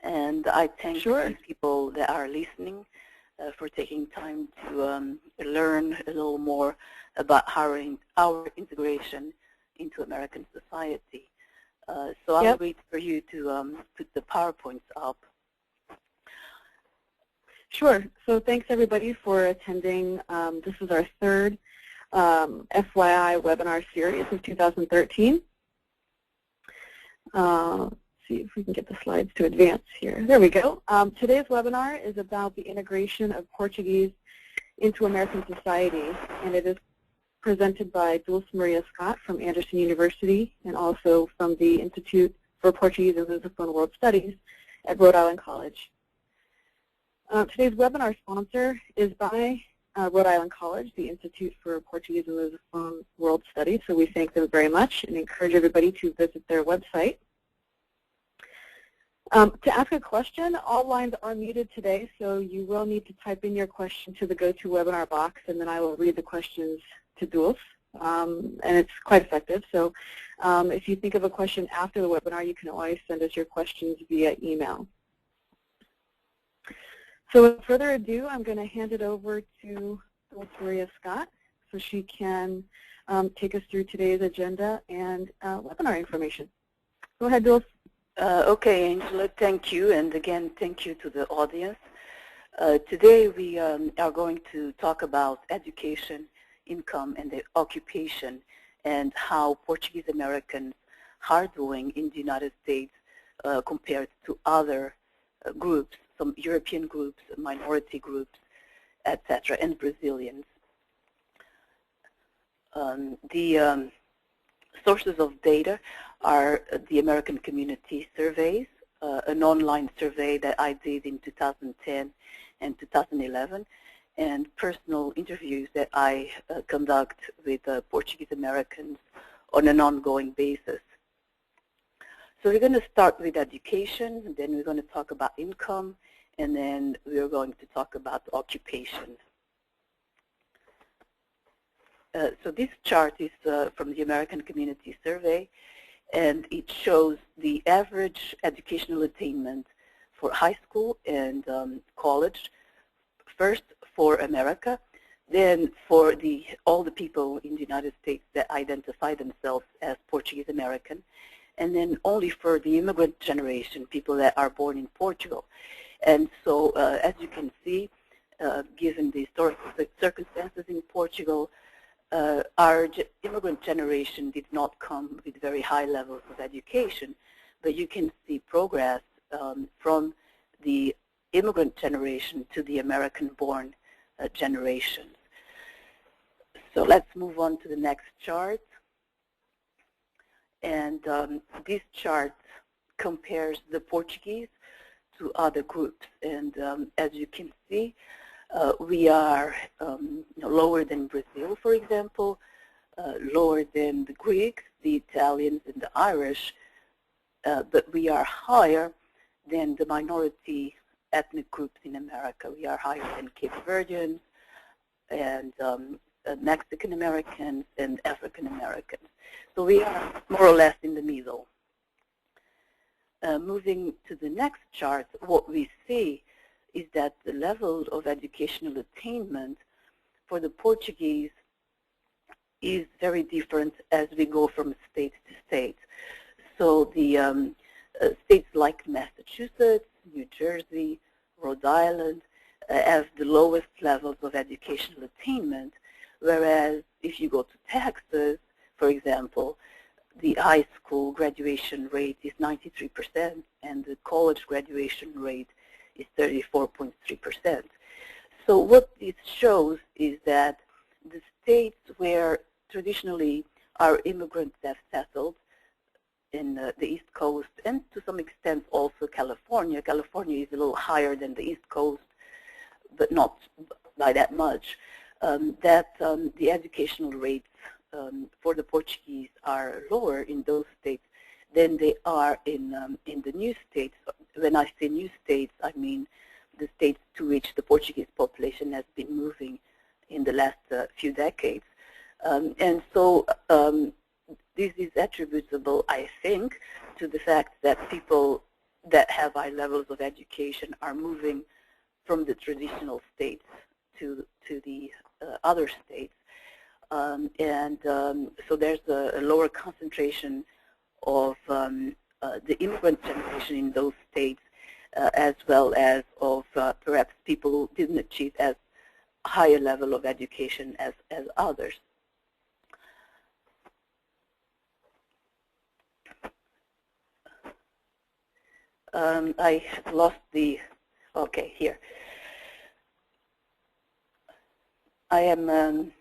And I thank Sure. the people that are listening for taking time to learn a little more about our integration into American society. So I'll wait for you to put the PowerPoints up. Sure. So thanks everybody for attending. This is our third FYI webinar series of 2013. Let's see if we can get the slides to advance here. There we go. Today's webinar is about the integration of Portuguese into American society, and it is presented by Dulce Maria Scott from Anderson University and also from the Institute for Portuguese and Lusophone World Studies at Rhode Island College. Today's webinar sponsor is by Rhode Island College, the Institute for Portuguese and Lusophone World Studies, so we thank them very much and encourage everybody to visit their website. To ask a question, all lines are muted today, so you will need to type in your question to the GoToWebinar box, and then I will read the questions to Dulce, and it's quite effective. So if you think of a question after the webinar, you can always send us your questions via email. So without further ado, I'm going to hand it over to Dulce Maria Scott so she can take us through today's agenda and webinar information. Go ahead, Dulce. Okay, Angela, thank you. And again, thank you to the audience. Today we are going to talk about education, income, and the occupation, and how Portuguese-Americans are doing in the United States compared to other groups, some European groups, minority groups, etc., and Brazilians. The sources of data are the American Community Surveys, an online survey that I did in 2010 and 2011, and personal interviews that I conduct with Portuguese Americans on an ongoing basis. So we're going to start with education, and then we're going to talk about income, and then we're going to talk about occupation. So this chart is from the American Community Survey, and it shows the average educational attainment for high school and college, first for America, then for all the people in the United States that identify themselves as Portuguese American, and then only for the immigrant generation, people that are born in Portugal. And so, as you can see, given the historical circumstances in Portugal, our immigrant generation did not come with very high levels of education, but you can see progress from the immigrant generation to the American-born generations. So let's move on to the next chart. And this chart compares the Portuguese to other groups. And as you can see, we are lower than Brazil, for example, lower than the Greeks, the Italians, and the Irish, but we are higher than the minority ethnic groups in America. We are higher than Cape Verdeans and Mexican Americans and African Americans. So we are more or less in the middle. Moving to the next chart, what we see is that the level of educational attainment for the Portuguese is very different as we go from state to state. So the states like Massachusetts, New Jersey, Rhode Island have the lowest levels of educational attainment, whereas if you go to Texas, for example, the high school graduation rate is 93% and the college graduation rate is 34.3%. So what this shows is that the states where traditionally our immigrants have settled in the East Coast, and to some extent also California. California is a little higher than the East Coast, but not by that much, the educational rates for the Portuguese are lower in those states than they are in the new states. When I say new states, I mean the states to which the Portuguese population has been moving in the last few decades. And so this is attributable, I think, to the fact that people that have high levels of education are moving from the traditional states to the other states. So there's a lower concentration of the immigrant generation in those states, as well as of perhaps people who didn't achieve as high a level of education as others. I lost the, okay, here. I am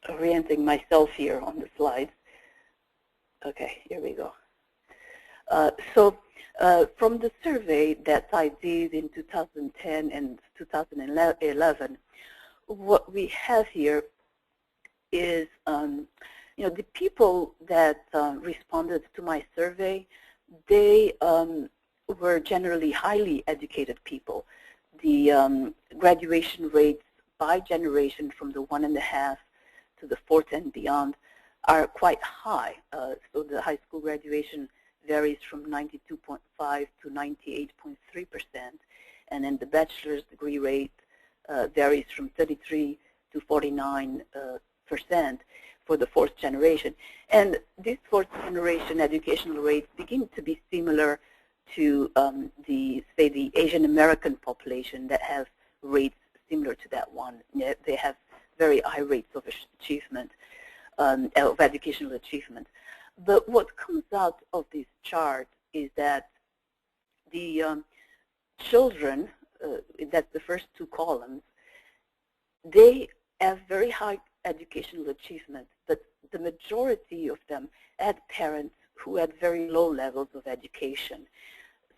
orienting myself here on the slides. Okay, here we go. From the survey that I did in 2010 and 2011, what we have here is, the people that responded to my survey, they were generally highly educated people. The graduation rates by generation from the 1.5 to the 4th and beyond are quite high. So the high school graduation varies from 92.5 to 98.3%, and then the bachelor's degree rate varies from 33 to 49% for the 4th generation. And this 4th generation educational rates begin to be similar to the Asian American population that have rates similar to that one. They have very high rates of achievement, of educational achievement. But what comes out of this chart is that the children, that's the first two columns, they have very high educational achievement, but the majority of them had parents who had very low levels of education.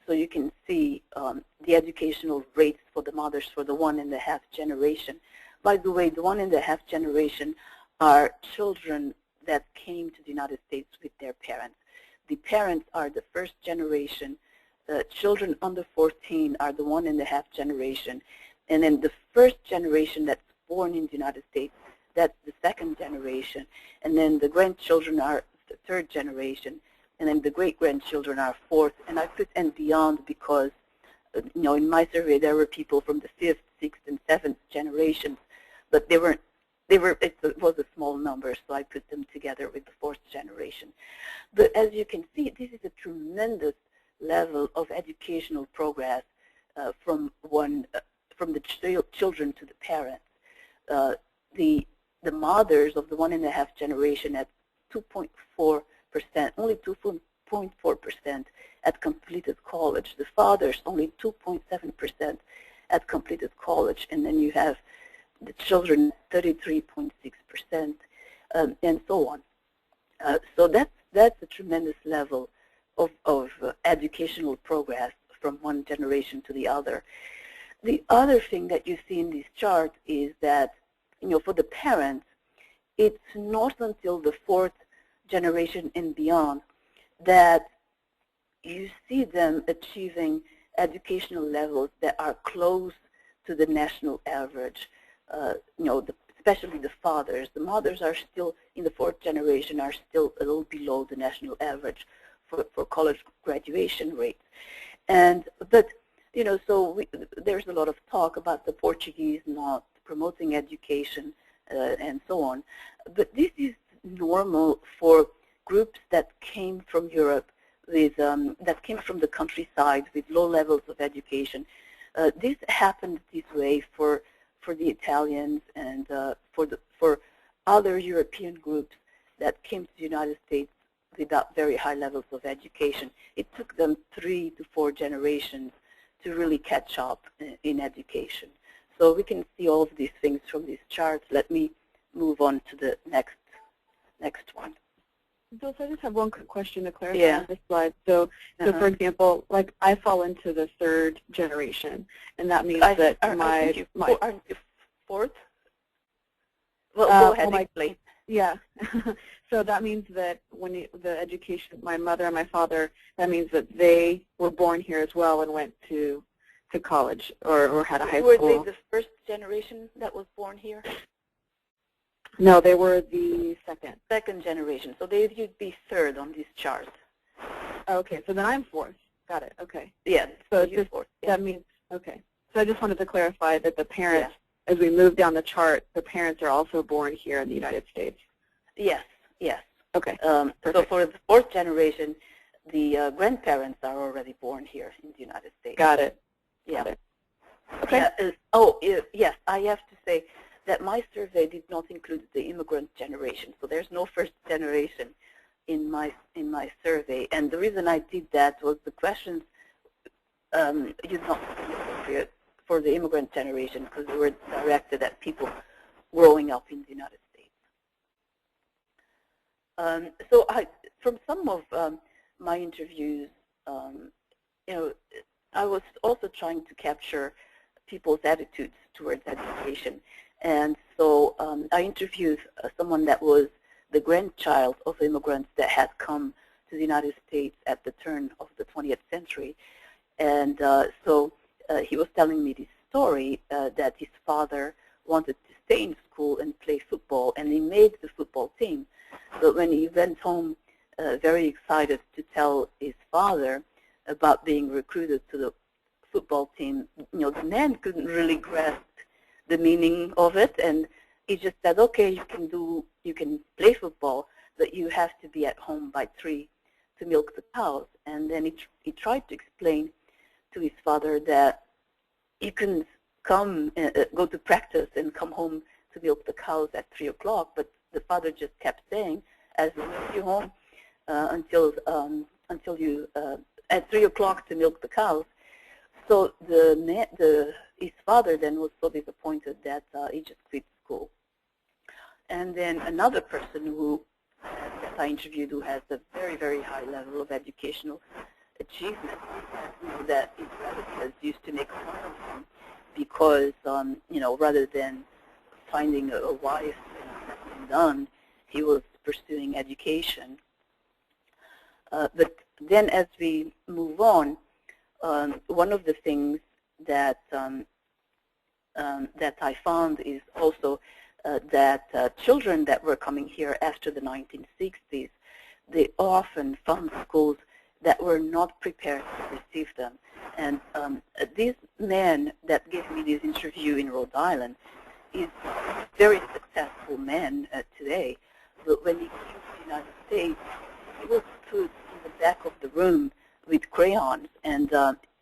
So you can see the educational rates for the mothers for the 1.5 generation. By the way, the 1.5 generation are children that came to the United States with their parents. The parents are the 1st generation. Children under 14 are the 1.5 generation. And then the 1st generation that's born in the United States, that's the 2nd generation. And then the grandchildren are the 3rd generation. And then the great-grandchildren are 4th. And I put and beyond because, in my survey there were people from the 5th, 6th, and 7th generations, but it was a small number, so I put them together with the 4th generation. But as you can see, this is a tremendous level of educational progress from the children to the parents. The mothers of the 1.5 generation at 2.4%, only 2.4% at completed college. The fathers only 2.7% at completed college, and then you have the children 33.6%, and so on. So that's a tremendous level of educational progress from one generation to the other. The other thing that you see in this chart is that, for the parents, it's not until the 4th generation and beyond that you see them achieving educational levels that are close to the national average. Especially the fathers. The mothers are still, in the 4th generation, are still a little below the national average for college graduation rates. But there's a lot of talk about the Portuguese not promoting education and so on. But this is normal for groups that came from Europe, that came from the countryside with low levels of education. This happened this way for the Italians and for other European groups that came to the United States without very high levels of education. It took them 3 to 4 generations to really catch up in education. So we can see all of these things from these charts. Let me move on to the next one. Dulce, I just have one quick question to clarify on this slide. So for example, like I fall into the 3rd generation, and that means that aren't you 4th? Well, go ahead, explain. Yeah. So that means that when the education, my mother and my father, that means that they were born here as well and went to college or had a high school. Were they the 1st generation that was born here? No, they were the 2nd. 2nd generation. So they would be 3rd on this chart. Okay, so then I'm fourth. Got it. Okay. Yeah. So it's just, fourth. Yeah. that means, okay. So I just wanted to clarify that the parents, as we move down the chart, the parents are also born here in the United States. Yes. Yes. Okay. So for the fourth generation, the grandparents are already born here in the United States. Got it. Yeah. Got it. Okay. Yes, I have to say that my survey did not include the immigrant generation, so there's no first generation in my survey. And the reason I did that was the questions did not be appropriate for the immigrant generation because they were directed at people growing up in the United States. So from some of my interviews, I was also trying to capture people's attitudes towards education. And so I interviewed someone that was the grandchild of immigrants that had come to the United States at the turn of the 20th century. And so he was telling me this story that his father wanted to stay in school and play football, and he made the football team. But when he went home very excited to tell his father about being recruited to the football team, the man couldn't really grasp the meaning of it, and he just said, okay, you can play football, but you have to be at home by 3 to milk the cows. And then he tried to explain to his father that you can come go to practice and come home to milk the cows at 3 o'clock, but the father just kept saying, as long as you're home until you at 3 o'clock to milk the cows. So his father then was so disappointed that he just quit school. And then another person that I interviewed who has a very, very high level of educational achievement, that his relatives used to make fun of him because, rather than finding a wife and settling down, he was pursuing education. But then as we move on, one of the things that that I found is also that children that were coming here after the 1960s, they often found schools that were not prepared to receive them. And this man that gave me this interview in Rhode Island is a very successful man today. But when he came to the United States, he was put in the back of the room with crayons, and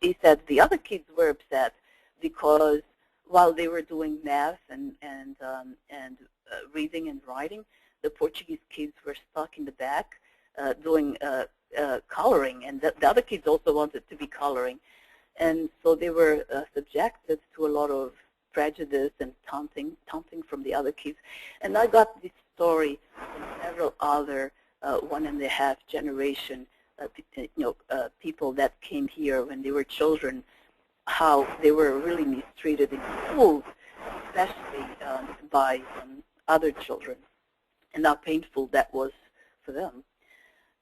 he said the other kids were upset because while they were doing math and reading and writing, the Portuguese kids were stuck in the back doing coloring, and the other kids also wanted to be coloring, and so they were subjected to a lot of prejudice and taunting from the other kids. And I got this story from several other 1.5 generation people that came here when they were children, how they were really mistreated in schools, especially by other children, and how painful that was for them.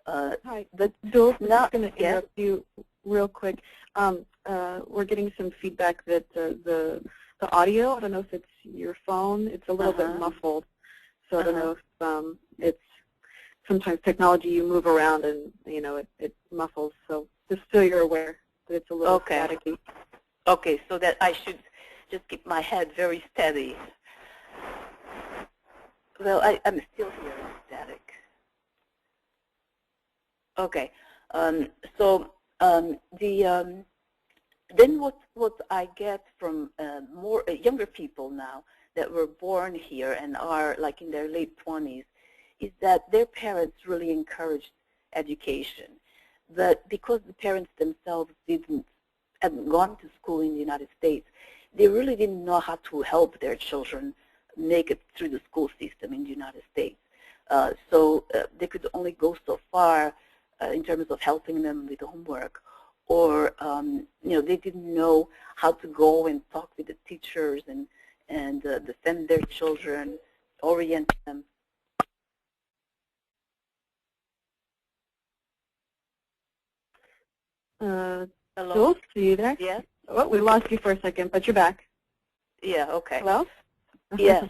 Hi, but Dulce, I'm just going to interrupt you real quick. We're getting some feedback that the audio, I don't know if it's your phone, it's a little bit muffled. So I don't know if it's sometimes technology, you move around and it muffles. So just so you're aware that it's a little staticky. Okay, so that I should just keep my head very steady. Well, I'm still here in static. Okay, then what I get from more younger people now that were born here and are like in their late 20s is that their parents really encouraged education, but because the parents themselves hadn't gone to school in the United States, they really didn't know how to help their children make it through the school system in the United States. So they could only go so far in terms of helping them with homework, or they didn't know how to go and talk with the teachers and defend their children, orient them. Hello? Hello? Are you there? Yes. Oh, we lost you for a second, but you're back. Yeah, okay. Hello? Yes.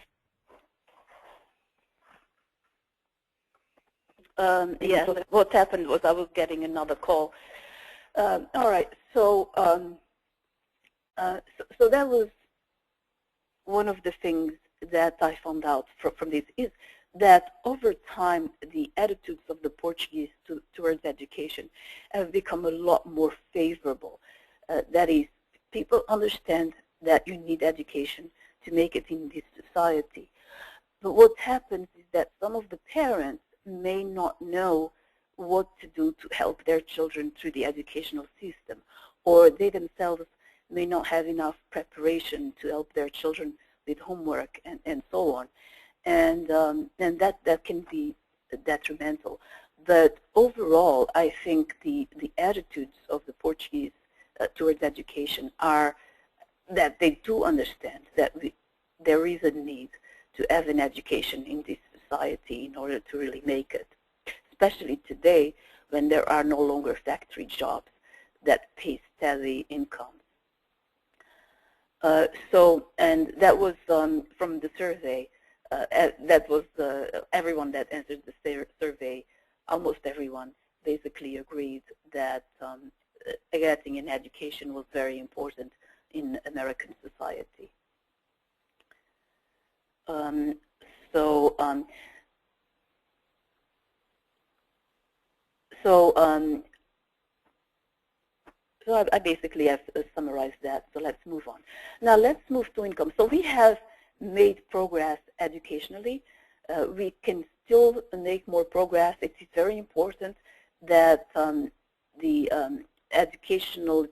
Yes, what happened was I was getting another call. All right, so so that was one of the things that I found out from this, is that over time the attitudes of the Portuguese towards education have become a lot more favorable. That is, people understand that you need education to make it in this society. But what happens is that some of the parents may not know what to do to help their children through the educational system, or they themselves may not have enough preparation to help their children with homework and so on. And that can be detrimental. But overall, I think the attitudes of the Portuguese towards education are that they do understand that there is a need to have an education in this society in order to really make it, especially today when there are no longer factory jobs that pay steady incomes. And that was from the survey. That was everyone that answered the survey. Almost everyone basically agreed that getting an education was very important in American society. So I basically have summarized that, so let's move on. Now let's move to income. So we have made progress educationally. We can still make more progress. It is very important that the educational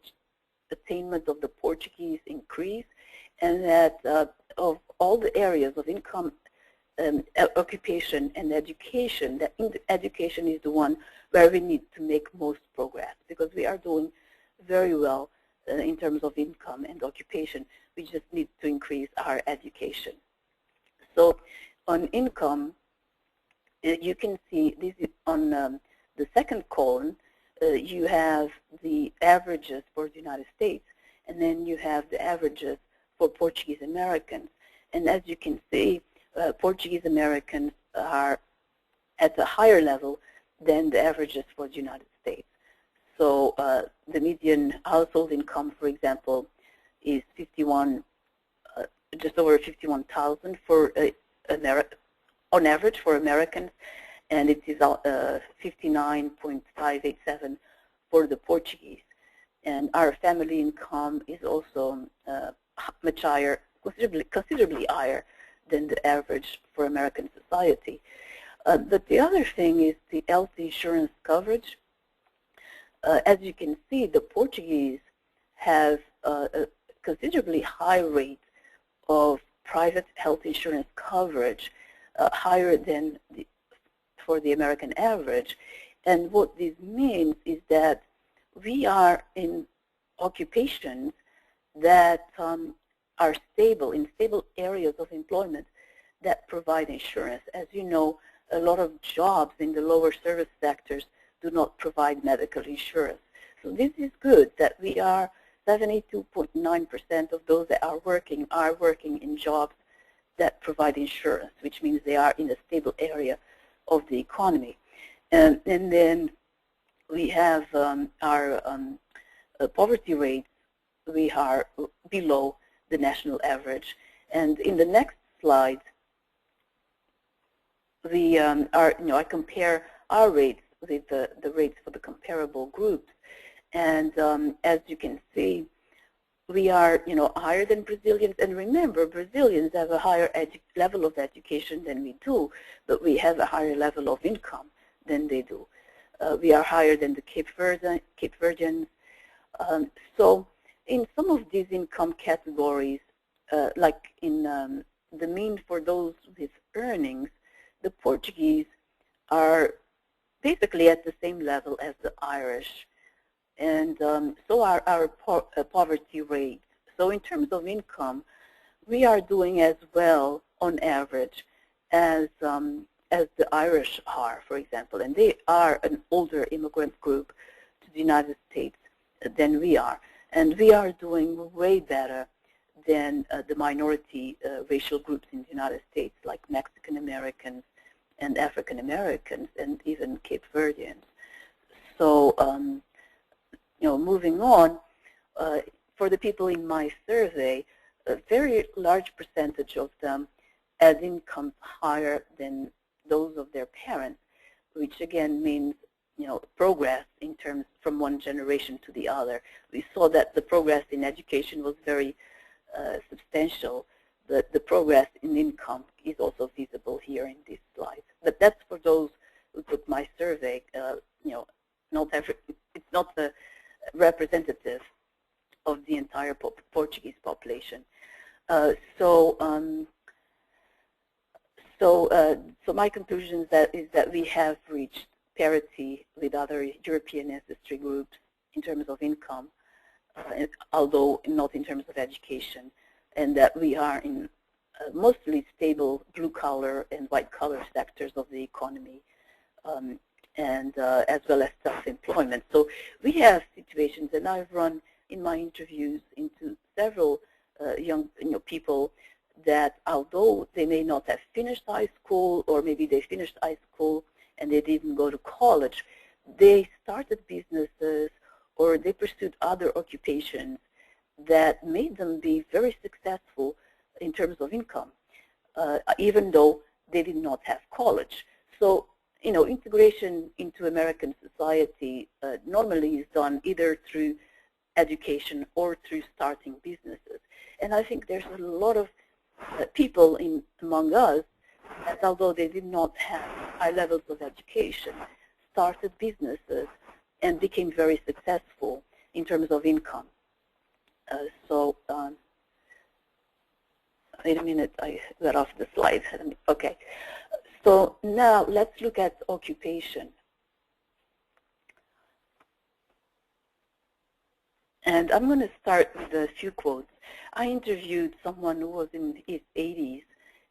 attainment of the Portuguese increase, and that of all the areas of income, occupation, and education, that education is the one where we need to make most progress, because we are doing very well in terms of income and occupation. We just need to increase our education. So on income, you can see this is on the second column. You have the averages for the United States, and then you have the averages for Portuguese-Americans. And as you can see, Portuguese-Americans are at a higher level than the averages for the United States. So the median household income, for example, is just over 51,000 for on average for Americans, and it is 59.587 for the Portuguese. And our family income is also much higher, considerably higher than the average for American society. But the other thing is the health insurance coverage. As you can see, the Portuguese have a considerably high rate of private health insurance coverage, higher than for the American average. And what this means is that we are in occupations that are stable, in stable areas of employment that provide insurance. As you know, a lot of jobs in the lower service sectors do not provide medical insurance. So this is good that we are 72.9% of those that are working in jobs that provide insurance, which means they are in a stable area of the economy. And then we have our poverty rates. We are below the national average. And in the next slide, we I compare our rates with the rates for the comparable groups. And as you can see, we are higher than Brazilians. And remember, Brazilians have a higher level of education than we do, but we have a higher level of income than they do. We are higher than the Cape Verdeans. So in some of these income categories, like in the mean for those with earnings, the Portuguese are basically at the same level as the Irish, and so are our poverty rates. So in terms of income, we are doing as well on average as the Irish are, for example, and they are an older immigrant group to the United States than we are, and we are doing way better than the minority racial groups in the United States, like Mexican Americans and African Americans, and even Cape Verdeans. So, moving on, for the people in my survey, a very large percentage of them had incomes higher than those of their parents, which again means, progress in terms from one generation to the other. We saw that the progress in education was very substantial, but the progress in income is also visible here in this slide. But that's for those who took my survey. It's not representative of the entire Portuguese population. So my conclusion is that we have reached parity with other European ancestry groups in terms of income, although not in terms of education, and that we are in mostly stable blue-collar and white-collar sectors of the economy, and as well as self-employment. So we have situations, and I've run in my interviews into several young people that although they may not have finished high school, or maybe they finished high school and they didn't go to college, they started businesses or they pursued other occupations that made them be very successful in terms of income, even though they did not have college. So, integration into American society normally is done either through education or through starting businesses. And I think there's a lot of people among us that, although they did not have high levels of education, started businesses and became very successful in terms of income. Wait a minute, I got off the slide. Okay, so now let's look at occupation. And I'm going to start with a few quotes. I interviewed someone who was in his 80s,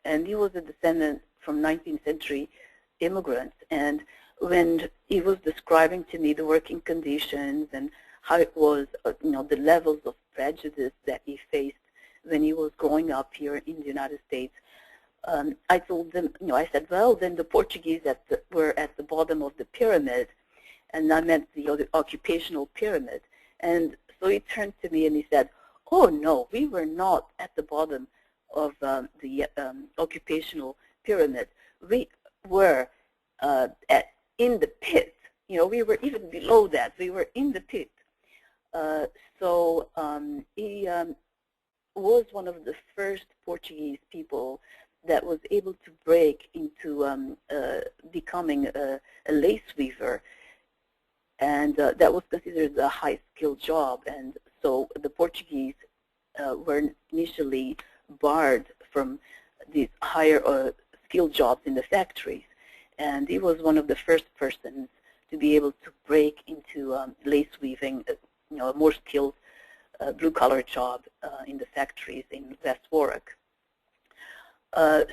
and he was a descendant from 19th century immigrants. And when he was describing to me the working conditions and how it was, the levels of prejudice that he faced when he was growing up here in the United States, I told them, I said, well, then the Portuguese were at the bottom of the pyramid, and I meant the occupational pyramid. And so he turned to me and he said, oh, no, we were not at the bottom of the occupational pyramid. We were in the pit. We were even below that. We were in the pit. He was one of the first Portuguese people that was able to break into becoming a lace weaver. And that was considered a high-skilled job. And so the Portuguese were initially barred from these higher skilled jobs in the factories. And he was one of the first persons to be able to break into lace weaving, a more skilled blue-collar job in the factories in West Warwick. But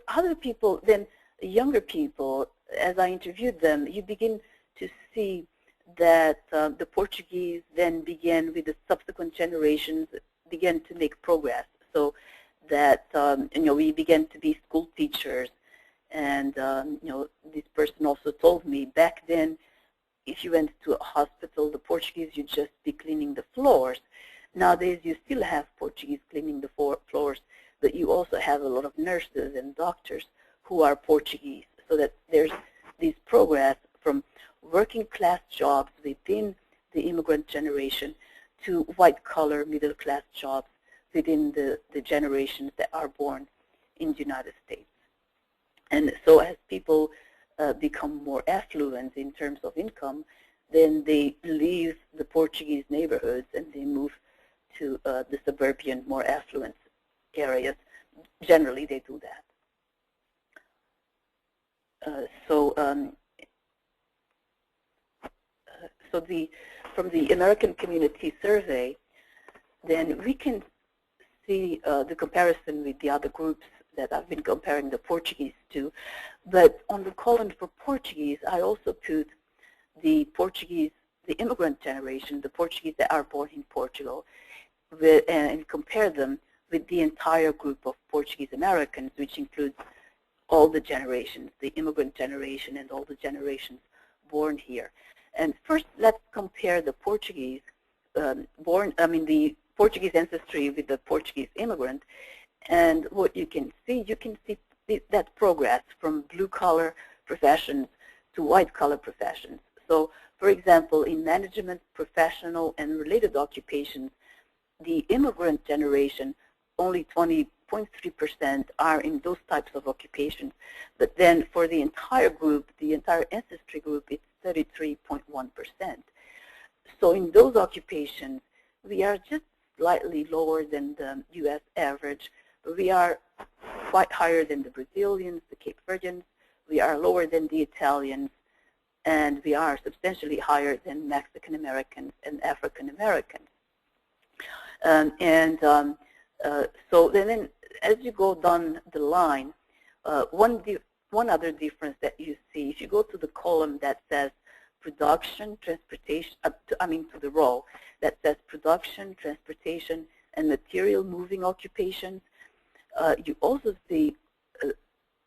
other people, then younger people, as I interviewed them, you begin to see that the Portuguese then began with the subsequent generations, began to make progress. So that, we began to be school teachers. And, this person also told me back then, if you went to a hospital, the Portuguese, you'd just be cleaning the floors. Nowadays, you still have Portuguese cleaning the floors, but you also have a lot of nurses and doctors who are Portuguese. So that there's this progress from working class jobs within the immigrant generation to white-collar middle class jobs within the generations that are born in the United States. And so as people become more affluent in terms of income, then they leave the Portuguese neighborhoods and they move to the suburban, more affluent areas. Generally, they do that. From the American Community Survey, then we can see the comparison with the other groups that I've been comparing the Portuguese to. But on the column for Portuguese, I also put the Portuguese, the immigrant generation, the Portuguese that are born in Portugal, and compare them with the entire group of Portuguese-Americans, which includes all the generations, the immigrant generation and all the generations born here. And first, let's compare the Portuguese the Portuguese ancestry with the Portuguese immigrant. And what you can see that progress from blue-collar professions to white-collar professions. So, for example, in management, professional, and related occupations, the immigrant generation, only 20.3% are in those types of occupations. But then for the entire group, the entire ancestry group, it's 33.1%. So in those occupations, we are just slightly lower than the U.S. average, but we are quite higher than the Brazilians, the Cape Verdeans. We are lower than the Italians, and we are substantially higher than Mexican Americans and African Americans. So then as you go down the line, one other difference that you see, if you go to the column that says production, transportation, to the row that says production, transportation, and material moving occupations, you also see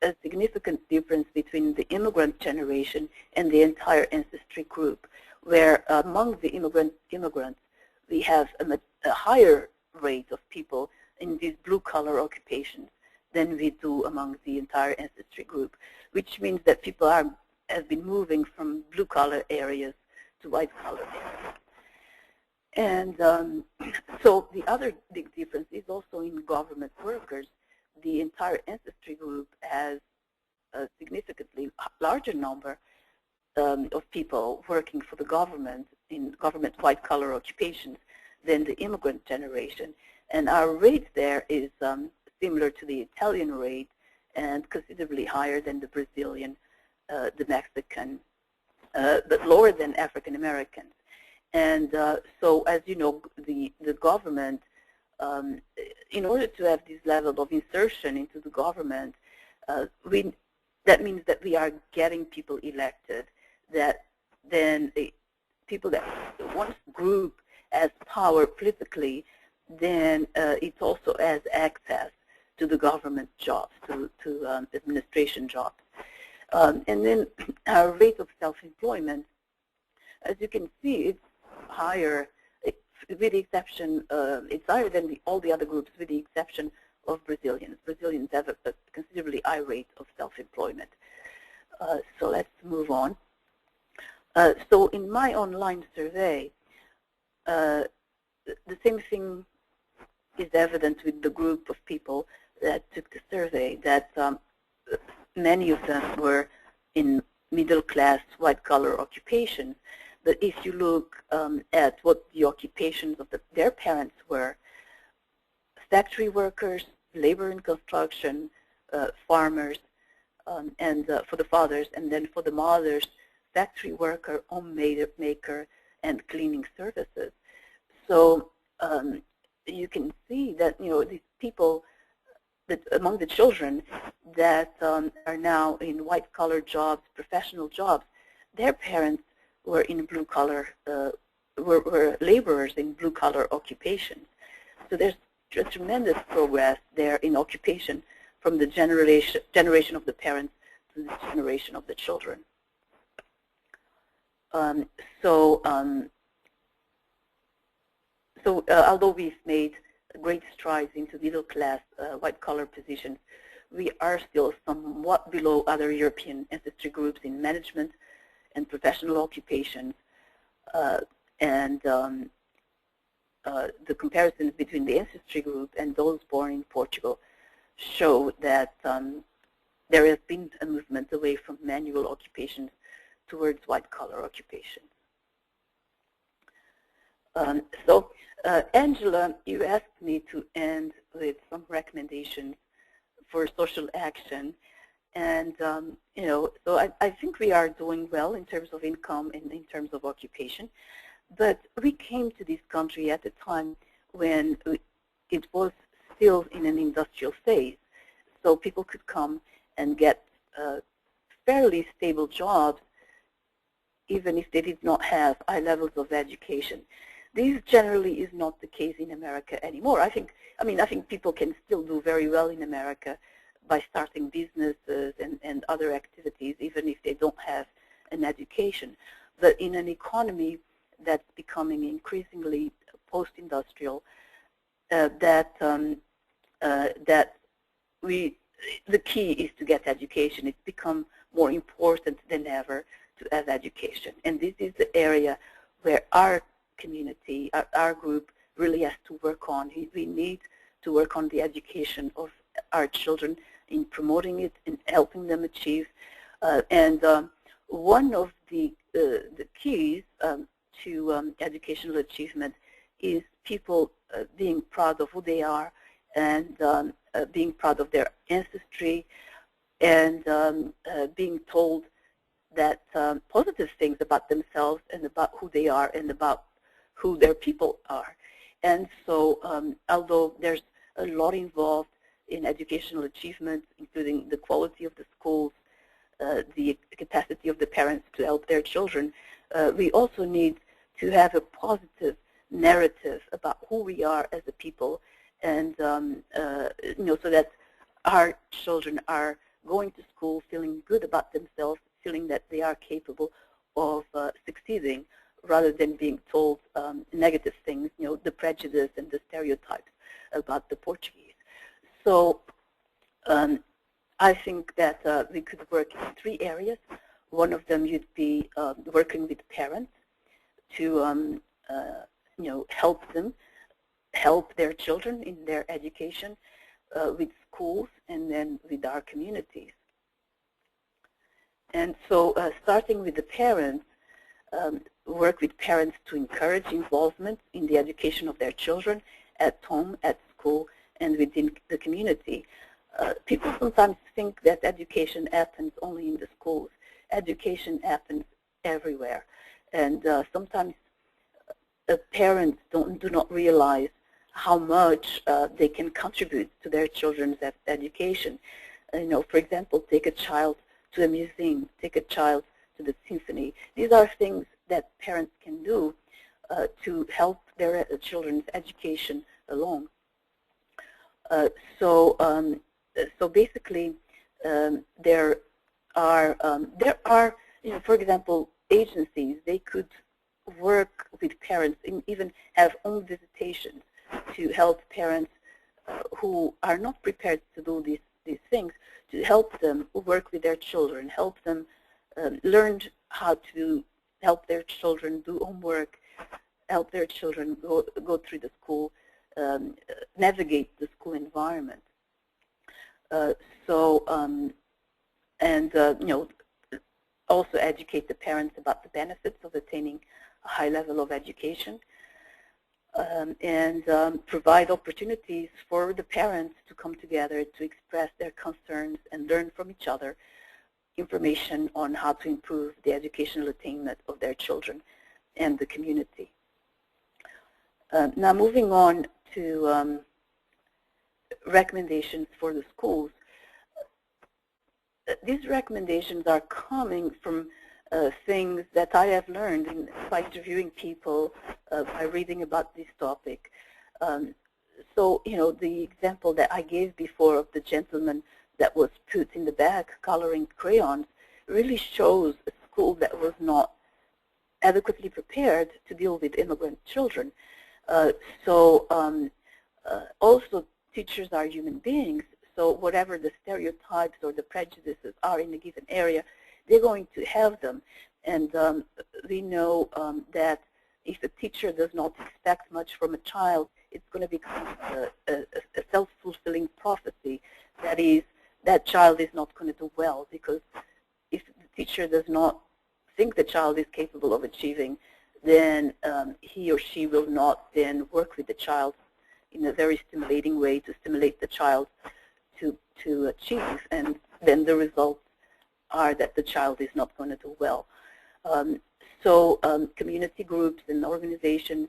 a significant difference between the immigrant generation and the entire ancestry group, where among the immigrants, we have a higher rate of people in these blue-collar occupations than we do among the entire ancestry group, which means that people have been moving from blue-collar areas to white-collar areas. And so the other big difference is also in government workers. The entire ancestry group has a significantly larger number of people working for the government in government white-collar occupations than the immigrant generation. And our rate there is similar to the Italian rate and considerably higher than the Brazilian, the Mexican, but lower than African Americans. And so, as you know, the government, in order to have this level of insertion into the government, that means that we are getting people elected, that then people that once group has power politically, then it also has access to the government jobs, to administration jobs. And then our rate of self-employment, as you can see, it's higher, with the exception, it's higher than all the other groups with the exception of Brazilians. Brazilians have a considerably high rate of self-employment. So let's move on. So in my online survey, the same thing is evident with the group of people that took the survey, that many of them were in middle-class, white-collar occupations. But if you look at what the occupations of their parents were, factory workers, labor in construction, farmers, and for the fathers, and then for the mothers, factory worker, homemaker, and cleaning services. So you can see that, these people, that among the children that are now in white-collar jobs, professional jobs, their parents were in blue-collar, were laborers in blue-collar occupations. So there's a tremendous progress there in occupation from the generation of the parents to the generation of the children. Although we've made great strides into middle-class white-collar positions, we are still somewhat below other European ancestry groups in management and professional occupations, and the comparisons between the ancestry group and those born in Portugal show that there has been a movement away from manual occupations towards white-collar occupations. Angela, you asked me to end with some recommendations for social action, and so I think we are doing well in terms of income and in terms of occupation, but we came to this country at a time when it was still in an industrial phase, so people could come and get fairly stable jobs even if they did not have high levels of education. This generally is not the case in America anymore. I think people can still do very well in America, by starting businesses and other activities, even if they don't have an education. But in an economy that's becoming increasingly post-industrial, the key is to get education. It's become more important than ever to have education. And this is the area where our community, our group, really has to work on. We need to work on the education of our children, in promoting it and helping them achieve. One of the keys to educational achievement is people being proud of who they are and being proud of their ancestry, and being told that positive things about themselves and about who they are and about who their people are. And so although there's a lot involved in educational achievement, including the quality of the schools, the capacity of the parents to help their children, we also need to have a positive narrative about who we are as a people, and so that our children are going to school feeling good about themselves, feeling that they are capable of succeeding, rather than being told negative things, the prejudice and the stereotypes about the Portuguese. So I think that we could work in 3 areas. One of them would be working with parents to help their children in their education, with schools, and then with our communities. And so starting with the parents, work with parents to encourage involvement in the education of their children at home, at school, and within the community. People sometimes think that education happens only in the schools. Education happens everywhere. And sometimes parents do not realize how much they can contribute to their children's education. For example, take a child to a museum, take a child to the symphony. These are things that parents can do to help their children's education along. So basically, there are, for example, agencies. They could work with parents and even have own visitations to help parents who are not prepared to do these things, to help them work with their children, help them learn how to help their children do homework, help their children go through the school, navigate the school environment. Also educate the parents about the benefits of attaining a high level of education, and provide opportunities for the parents to come together to express their concerns and learn from each other information on how to improve the educational attainment of their children and the community. Now moving on to recommendations for the schools. These recommendations are coming from things that I have learned by interviewing people, by reading about this topic. So, the example that I gave before of the gentleman that was put in the back coloring crayons really shows a school that was not adequately prepared to deal with immigrant children. Also, teachers are human beings, so whatever the stereotypes or the prejudices are in a given area, they're going to have them. And we know that if a teacher does not expect much from a child, it's going to become a self-fulfilling prophecy. That is, that child is not going to do well, because if the teacher does not think the child is capable of achieving, then he or she will not then work with the child in a very stimulating way to stimulate the child to achieve, and then the results are that the child is not going to do well. Community groups and organizations,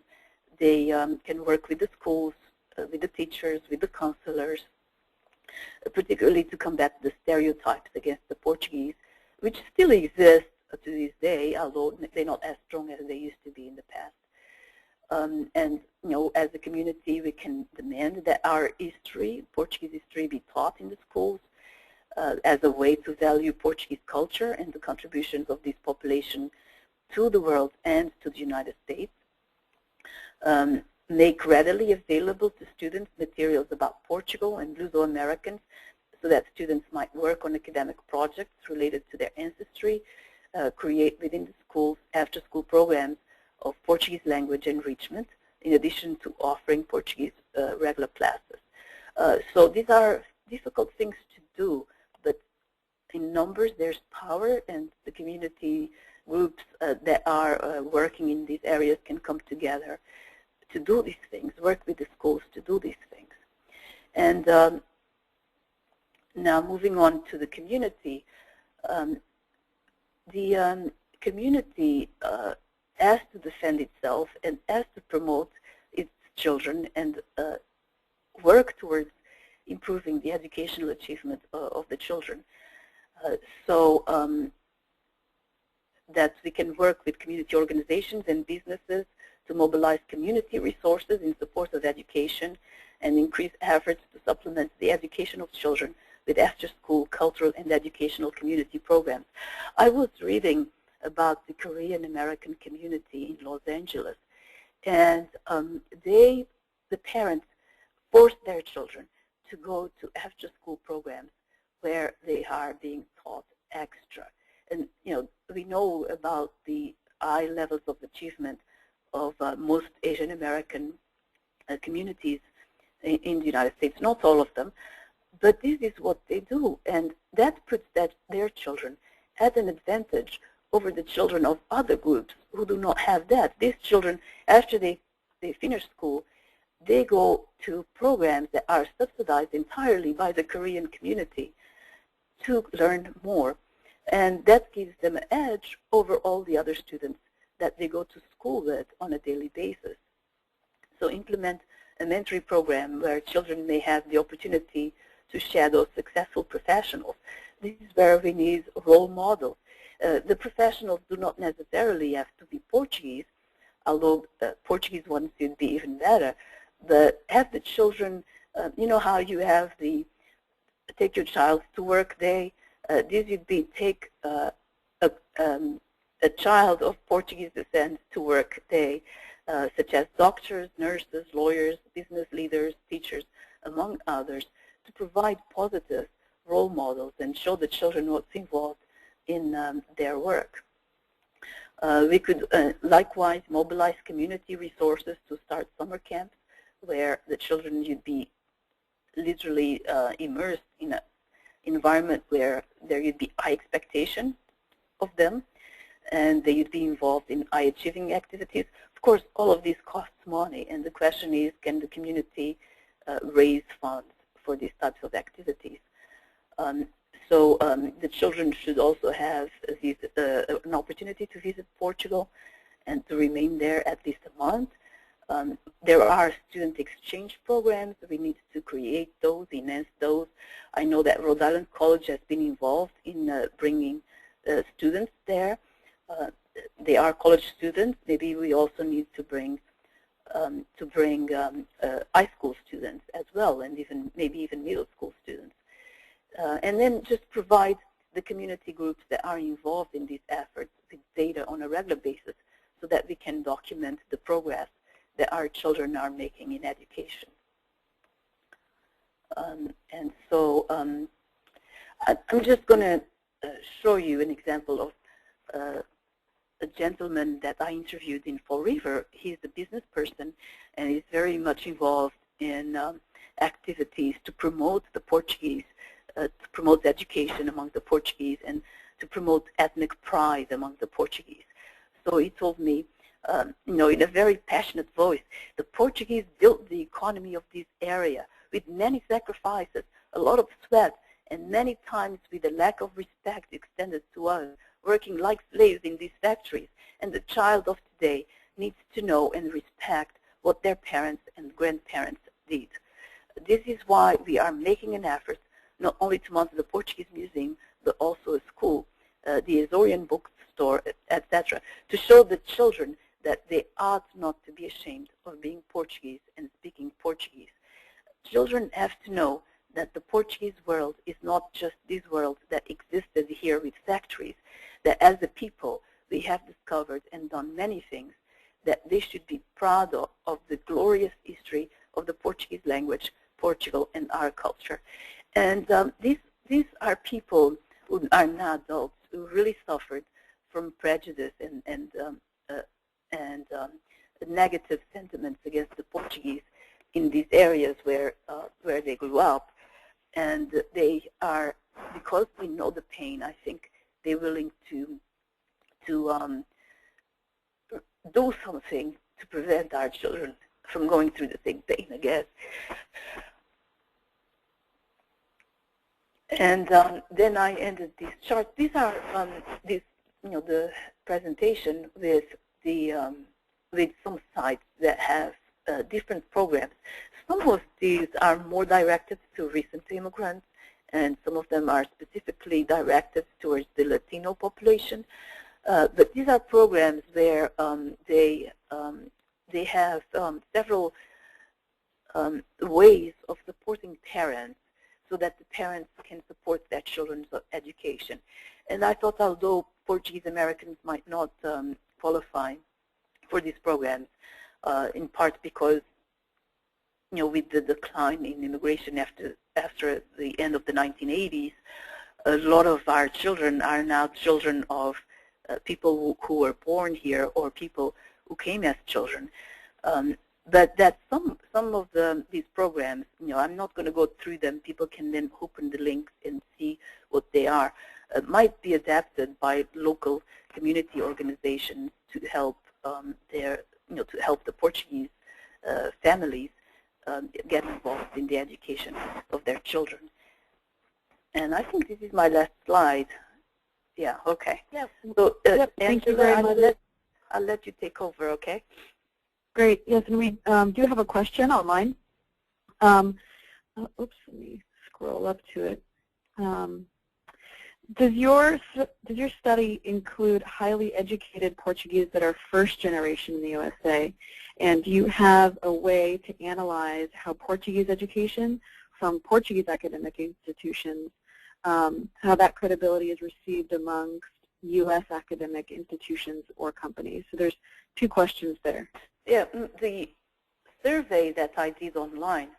they can work with the schools, with the teachers, with the counselors, particularly to combat the stereotypes against the Portuguese, which still exist to this day, although they're not as strong as they used to be in the past. As a community, we can demand that our history, Portuguese history, be taught in the schools, as a way to value Portuguese culture and the contributions of this population to the world and to the United States. Make readily available to students materials about Portugal and Luso-Americans so that students might work on academic projects related to their ancestry, create within the schools after-school programs of Portuguese language enrichment, in addition to offering Portuguese regular classes. So these are difficult things to do, but in numbers there's power, and the community groups that are working in these areas can come together to do these things, work with the schools to do these things. And now moving on to the community. The community has to defend itself and has to promote its children and work towards improving the educational achievement of the children. So that we can work with community organizations and businesses to mobilize community resources in support of education and increase efforts to supplement the education of children with after-school cultural and educational community programs. I was reading about the Korean American community in Los Angeles, and the parents force their children to go to after-school programs where they are being taught extra. And we know about the high levels of achievement of most Asian American communities in the United States, not all of them, but this is what they do, and that puts their children at an advantage over the children of other groups who do not have that. These children, after they finish school, they go to programs that are subsidized entirely by the Korean community to learn more, and that gives them an edge over all the other students that they go to school with on a daily basis. So implement a mentoring program where children may have the opportunity to shadow successful professionals. This is where we need role models. The professionals do not necessarily have to be Portuguese, although Portuguese ones would be even better. But have the children, you know how you have the take your child to work day. This would be take a child of Portuguese descent to work day, such as doctors, nurses, lawyers, business leaders, teachers, among others, to provide positive role models and show the children what's involved in their work. We could likewise mobilize community resources to start summer camps where the children would be literally immersed in an environment where there would be high expectation of them, and they would be involved in high achieving activities. Of course, all of this costs money, and the question is, can the community raise funds for these types of activities? So the children should also have an opportunity to visit Portugal and to remain there at least a month. There are student exchange programs. We need to create those, enhance those. I know that Rhode Island College has been involved in bringing students there. They are college students. Maybe we also need to bring high school students as well, and maybe even middle school students. And then just provide the community groups that are involved in these efforts with data on a regular basis so that we can document the progress that our children are making in education. And so I'm just going to show you an example of a gentleman that I interviewed in Fall River. He's a business person, and he's very much involved in activities to promote the Portuguese, to promote education among the Portuguese, and to promote ethnic pride among the Portuguese. So he told me, in a very passionate voice, the Portuguese built the economy of this area with many sacrifices, a lot of sweat, and many times with a lack of respect extended to us, working like slaves in these factories. And the child of today needs to know and respect what their parents and grandparents did. This is why we are making an effort not only to monitor the Portuguese Museum, but also a school, the Azorian bookstore, etc., to show the children that they ought not to be ashamed of being Portuguese and speaking Portuguese. Children have to know that the Portuguese world is not just this world that existed here with factories, that as a people we have discovered and done many things, that they should be proud of the glorious history of the Portuguese language, Portugal, and our culture. And these are people who are now adults who really suffered from prejudice and negative sentiments against the Portuguese in these areas where they grew up. And they are, because we know the pain, I think they're willing to do something to prevent our children from going through the same pain, I guess. And then I ended these charts. These are the presentation with some sites that have different programs. Some of these are more directed to recent immigrants, and some of them are specifically directed towards the Latino population. But these are programs where they have several ways of supporting parents so that the parents can support their children's education. And I thought, although Portuguese-Americans might not qualify for these programs, in part because, with the decline in immigration after the end of the 1980s, a lot of our children are now children of people who were born here or people who came as children. But that some of these programs, I'm not going to go through them. People can then open the links and see what they are. Might be adapted by local community organizations to help to help the Portuguese families get involved in the education of their children. And I think this is my last slide. Yeah, okay. Yes. So, thank you very much. I'll let you take over, okay? Great. Yes, and we do have a question online. Oops, let me scroll up to it. Does your study include highly educated Portuguese that are first generation in the USA? And do you have a way to analyze how Portuguese education from Portuguese academic institutions, how that credibility is received amongst U.S. academic institutions or companies? So there's two questions there. Yeah, the survey that I did online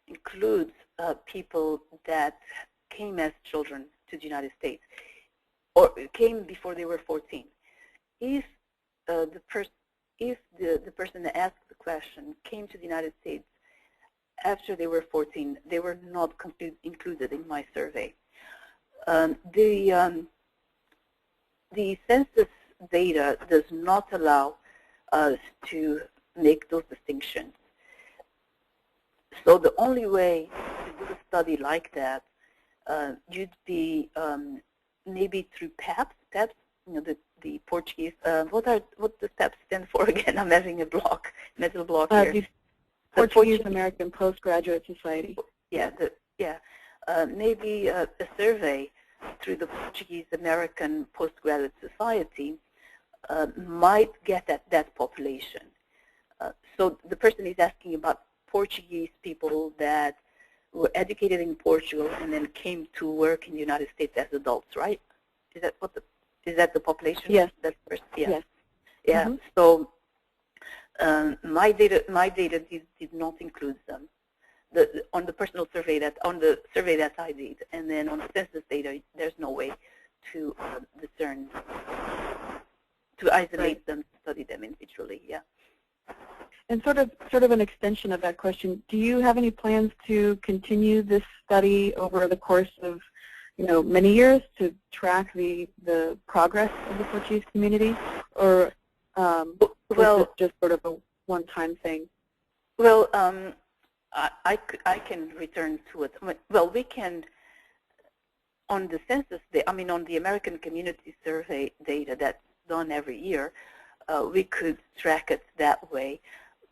includes people that came as children to the United States or came before they were 14. If the person that asked the question came to the United States after they were 14, they were not included in my survey. The census data does not allow us to make those distinctions. So the only way to do a study like that you'd be maybe through PAPS. PAPS, the Portuguese. What does PAPS stand for again? I'm having a mental block here. The Portuguese-American Postgraduate Society. Yeah, maybe a survey through the Portuguese-American Postgraduate Society might get at that population. So the person is asking about Portuguese people that were educated in Portugal and then came to work in the United States as adults, right? Is that the population? Yes. That person? Yeah. Yes. Yeah. Mm-hmm. So my data did not include them. On the survey that I did, and then on the census data, there's no way to discern, to isolate them, study them individually. Yeah. And sort of an extension of that question, do you have any plans to continue this study over the course of, many years to track the progress of the Portuguese community, or was this just sort of a one-time thing? Well, I can return to it. Well, we can, on the census, on the American Community Survey data that's done every year, we could track it that way.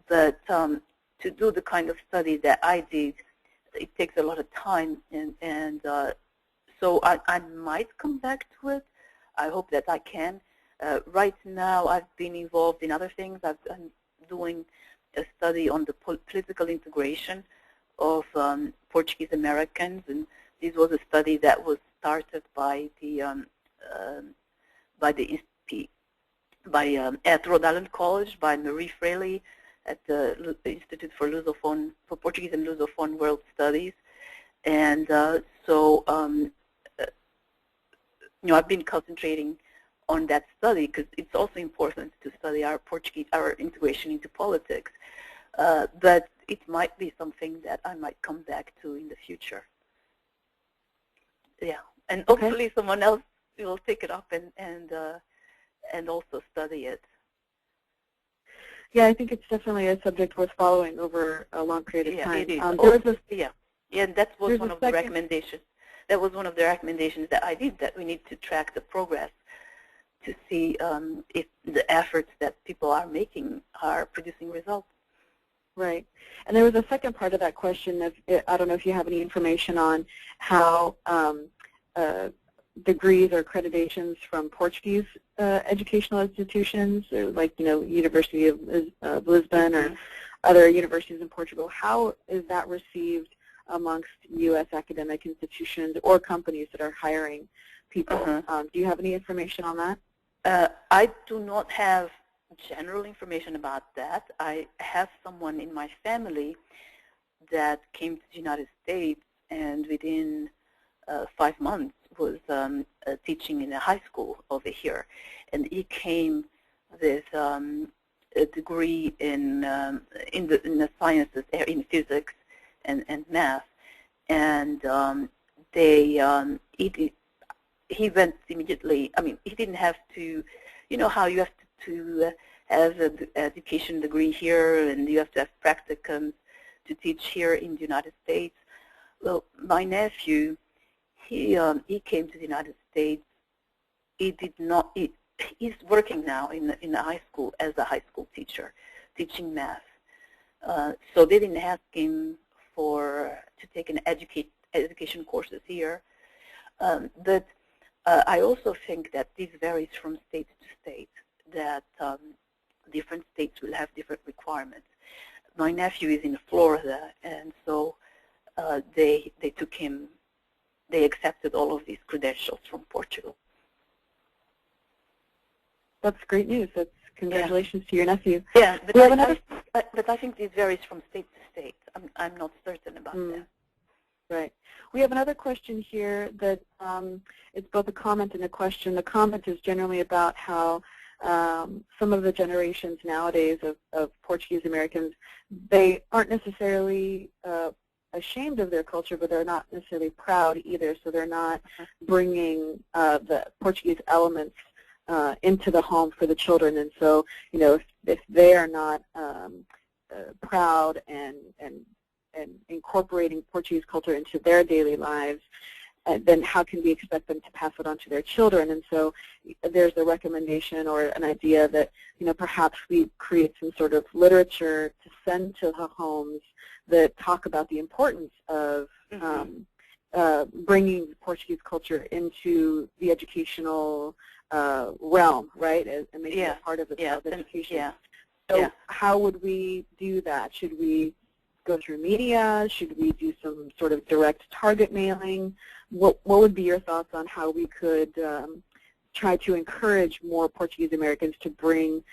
But to do the kind of study that I did, it takes a lot of time, and so I might come back to it. I hope that I can. Right now, I've been involved in other things. I'm doing a study on the political integration of Portuguese-Americans, and this was a study that was started by the at Rhode Island College by Marie Fraley at the Institute for Lusophone, for Portuguese and Lusophone World Studies, and I've been concentrating on that study because it's also important to study our integration into politics, but it might be something that I might come back to in the future. Yeah, and hopefully someone else will take it up and also study it. Yeah, I think it's definitely a subject worth following over a long period of time. It is. And that was one of the recommendations. That was one of the recommendations that I did, that we need to track the progress to see if the efforts that people are making are producing results. Right. And there was a second part of that question. I don't know if you have any information on how degrees or accreditations from Portuguese educational institutions, like University of Lisbon or other universities in Portugal, how is that received amongst U.S. academic institutions or companies that are hiring people? Do you have any information on that? I do not have general information about that. I have someone in my family that came to the United States and within 5 months was teaching in a high school over here, and he came with a degree in the sciences, in physics and math, and he went immediately. I mean, he didn't have to, how you have to have an education degree here, and you have to have practicums to teach here in the United States. Well, my nephew, he came to the United States. He did not. He's working now in a high school as a high school teacher, teaching math. So they didn't ask him to take an education courses here. But I also think that this varies from state to state, that different states will have different requirements. My nephew is in Florida, and so they took him, they accepted all of these credentials from Portugal. That's great news. That's congratulations to your nephew. Yeah, but I think this varies from state to state. I'm not certain about that. Right. We have another question here that it's both a comment and a question. The comment is generally about how some of the generations nowadays of Portuguese-Americans, they aren't necessarily ashamed of their culture, but they're not necessarily proud either, so they're not bringing the Portuguese elements into the home for the children. And so, if they are not proud and incorporating Portuguese culture into their daily lives, then how can we expect them to pass it on to their children? And so there's a recommendation or an idea that, perhaps we create some sort of literature to send to the homes that talk about the importance of bringing Portuguese culture into the educational realm, right, and making it part of the child's education. So how would we do that? Should we go through media? Should we do some sort of direct target mailing? What would be your thoughts on how we could try to encourage more Portuguese-Americans to bring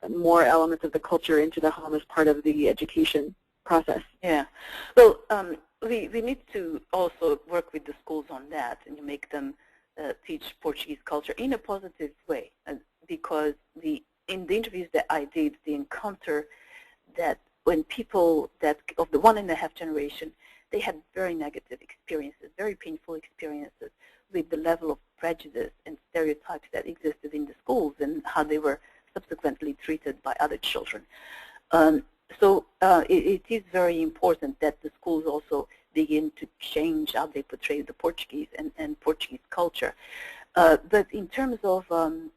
more elements of the culture into the home as part of the education process? Yeah. Well, we need to also work with the schools on that and make them teach Portuguese culture in a positive way, because in the interviews that I did, the encounter that when people of the 1.5 generation, they had very negative experiences, very painful experiences with the level of prejudice and stereotypes that existed in the schools and how they were subsequently treated by other children. So it is very important that the schools also begin to change how they portray the Portuguese and Portuguese culture. But in terms of the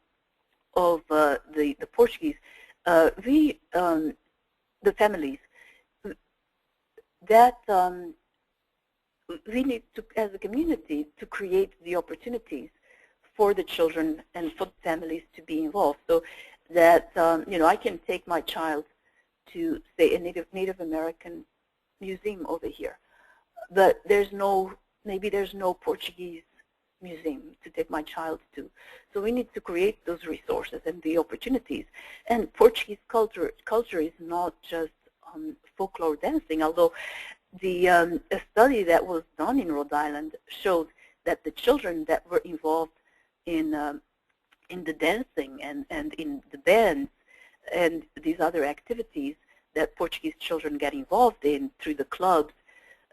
Portuguese, the families, that we need to, as a community, to create the opportunities for the children and for the families to be involved, so that I can take my child to, say, a Native American museum over here, but maybe there's no Portuguese museum to take my child to. So we need to create those resources and the opportunities. And Portuguese culture is not just folklore dancing, although a study that was done in Rhode Island showed that the children that were involved in the dancing and in the bands and these other activities that Portuguese children get involved in through the clubs,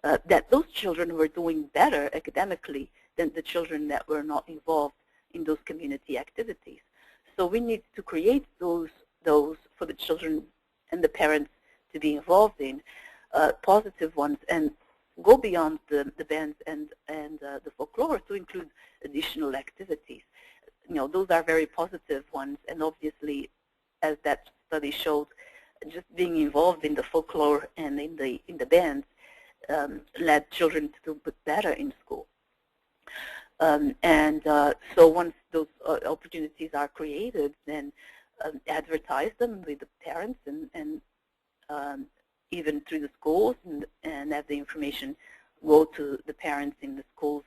that those children were doing better academically than the children that were not involved in those community activities. So we need to create those for the children and the parents to be involved in, positive ones, and go beyond the bands and the folklore to include additional activities. Those are very positive ones, and obviously, as that study showed, just being involved in the folklore and in the bands led children to do better in school. So once those opportunities are created, then advertise them with the parents and even through the schools, and have the information go to the parents in the schools'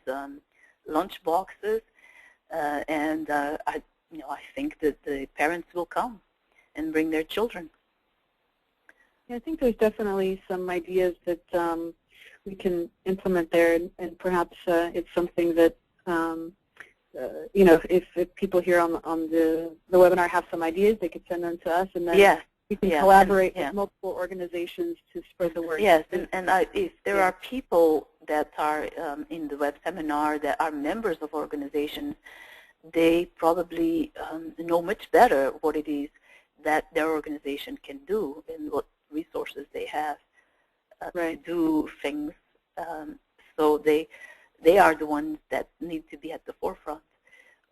lunch boxes. I think that the parents will come and bring their children. Yeah, I think there's definitely some ideas that we can implement there, and perhaps it's something that if people here on the webinar have some ideas, they could send them to us, and then we can collaborate with multiple organizations to spread the word. Yes, if there are people that are in the web seminar that are members of organizations, they probably know much better what it is that their organization can do and what resources they have to do things. So they are the ones that need to be at the forefront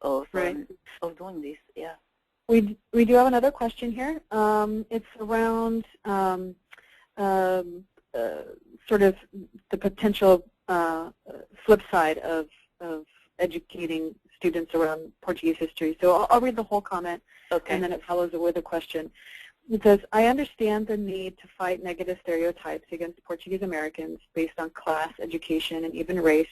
of doing this. Yeah. We do have another question here. It's around sort of the potential flip side of educating students around Portuguese history. So I'll read the whole comment, and then it follows with a question. It says, I understand the need to fight negative stereotypes against Portuguese-Americans based on class, education, and even race,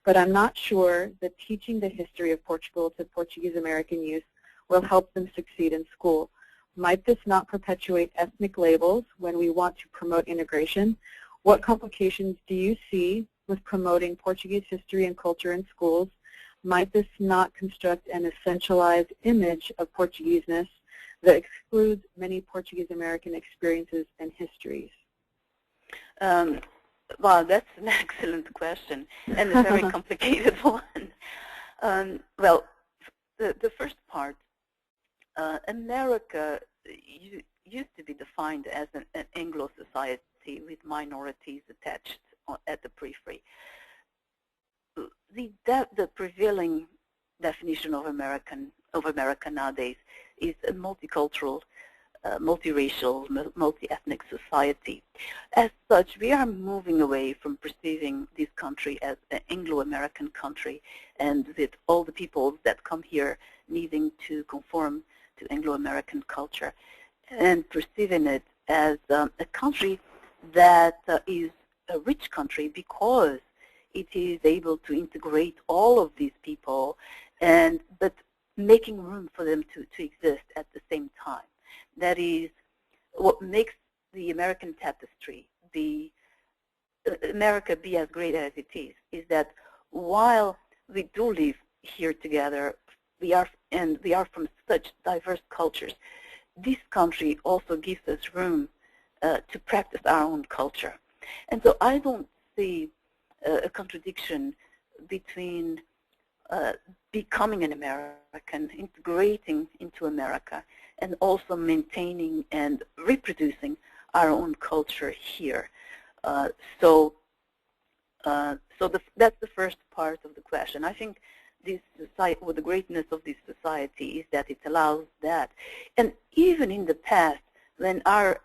but I'm not sure that teaching the history of Portugal to Portuguese-American youth will help them succeed in school. Might this not perpetuate ethnic labels when we want to promote integration? What complications do you see with promoting Portuguese history and culture in schools? Might this not construct an essentialized image of Portugueseness that excludes many Portuguese-American experiences and histories? Well, that's an excellent question, and a very complicated one. Well, the first part, America used to be defined as an Anglo society with minorities attached at the periphery. The prevailing definition of America nowadays is a multicultural, multiracial, multi-ethnic society. As such, we are moving away from perceiving this country as an Anglo-American country, and with all the people that come here needing to conform to Anglo-American culture, and perceiving it as a country that is a rich country because it is able to integrate all of these people, but making room for them to exist at the same time. That is what makes the American tapestry, America be as great as it is that while we do live here together, we are from such diverse cultures, this country also gives us room to practice our own culture. And so I don't see a contradiction between becoming an American, integrating into America, and also maintaining and reproducing our own culture here. So that's the first part of the question. I think this society, well, the greatness of this society is that it allows that. And even in the past, when our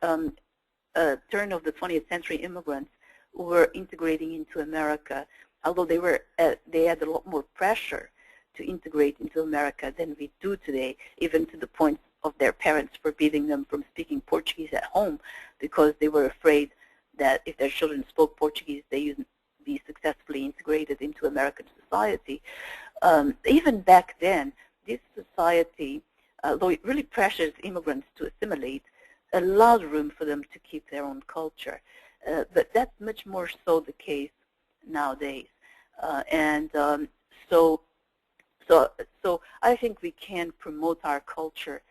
turn of the 20th century immigrants were integrating into America, although they had a lot more pressure to integrate into America than we do today, even to the point of their parents forbidding them from speaking Portuguese at home because they were afraid that if their children spoke Portuguese, they would be successfully integrated into American society. Even back then, this society, though it really pressures immigrants to assimilate, allowed room for them to keep their own culture. But that's much more so the case nowadays. So I think we can promote our culture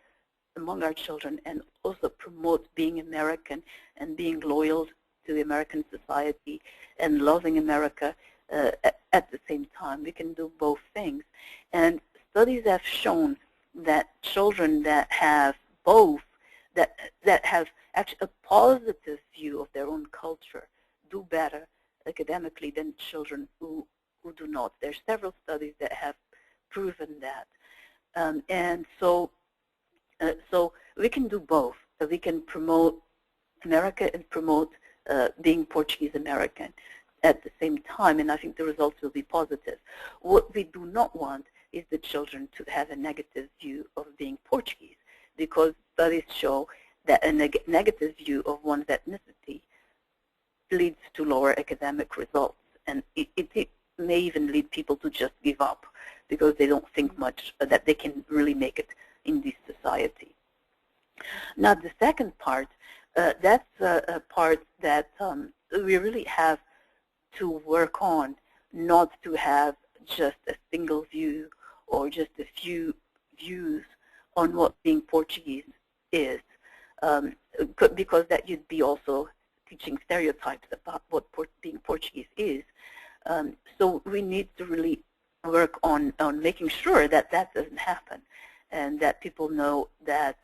among our children and also promote being American and being loyal to the American society and loving America at the same time. We can do both things. And studies have shown that children that have both, that have actually a positive view of their own culture, do better academically than children who do not. There's several studies that have proven that. So we can do both. So we can promote America and promote being Portuguese-American at the same time, and I think the results will be positive. What we do not want is the children to have a negative view of being Portuguese, because studies show that a negative view of one's ethnicity leads to lower academic results, and it may even lead people to just give up because they don't think much that they can really make it in this society. Now, the second part, that's a part that we really have to work on, not to have just a single view or just a few views on what being Portuguese is, because that you'd be also teaching stereotypes about what being Portuguese is. So we need to really work on making sure that that doesn't happen, and that people know that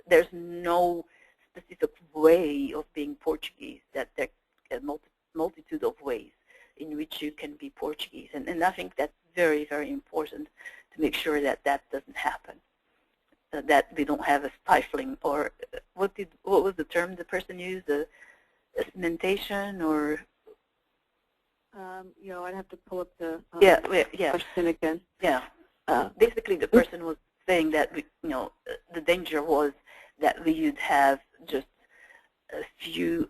there's no specific way of being Portuguese, that there are a multitude of ways in which you can be Portuguese. And I think that's very, very important to make sure that that doesn't happen, that we don't have a stifling, or what was the term the person used, a cementation, or you know, I'd have to pull up the question again. Yeah. Basically, the person was saying that the danger was that we would have just a few.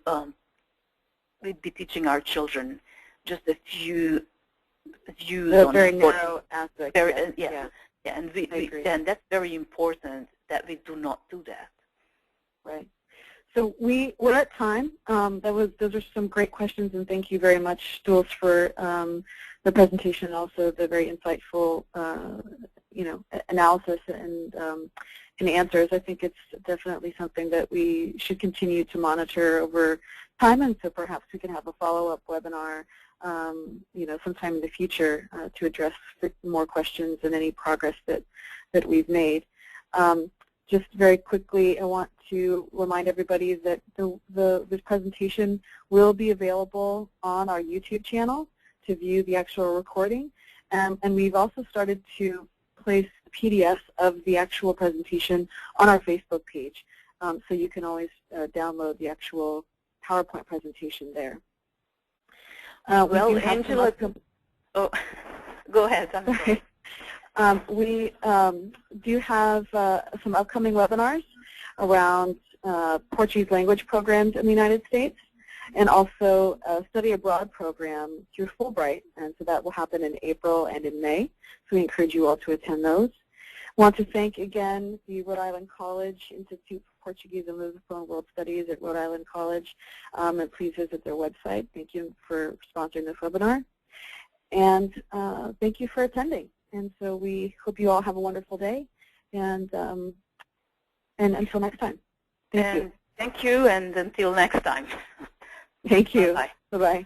We'd be teaching our children just a few views on very narrow aspect. And that's very important that we do not do that. Right. So we're at time. Those are some great questions, and thank you very much, Dulce, for the presentation, and also the very insightful, analysis and answers. I think it's definitely something that we should continue to monitor over time, and so perhaps we can have a follow-up webinar, sometime in the future to address more questions and any progress that we've made. Just very quickly, I want to remind everybody that this presentation will be available on our YouTube channel to view the actual recording, and we've also started to place PDFs of the actual presentation on our Facebook page, so you can always download the actual PowerPoint presentation there. Well, Angela, go ahead. I'm sorry. We do have some upcoming webinars around Portuguese language programs in the United States, and also a study abroad program through Fulbright, and so that will happen in April and in May. So we encourage you all to attend those. I want to thank again the Rhode Island College Institute for Portuguese and Lusophone World Studies at Rhode Island College, and please visit their website. Thank you for sponsoring this webinar, and thank you for attending. And so we hope you all have a wonderful day, and until next time. Thank you. Thank you, and until next time. Thank you. Bye-bye. Bye-bye.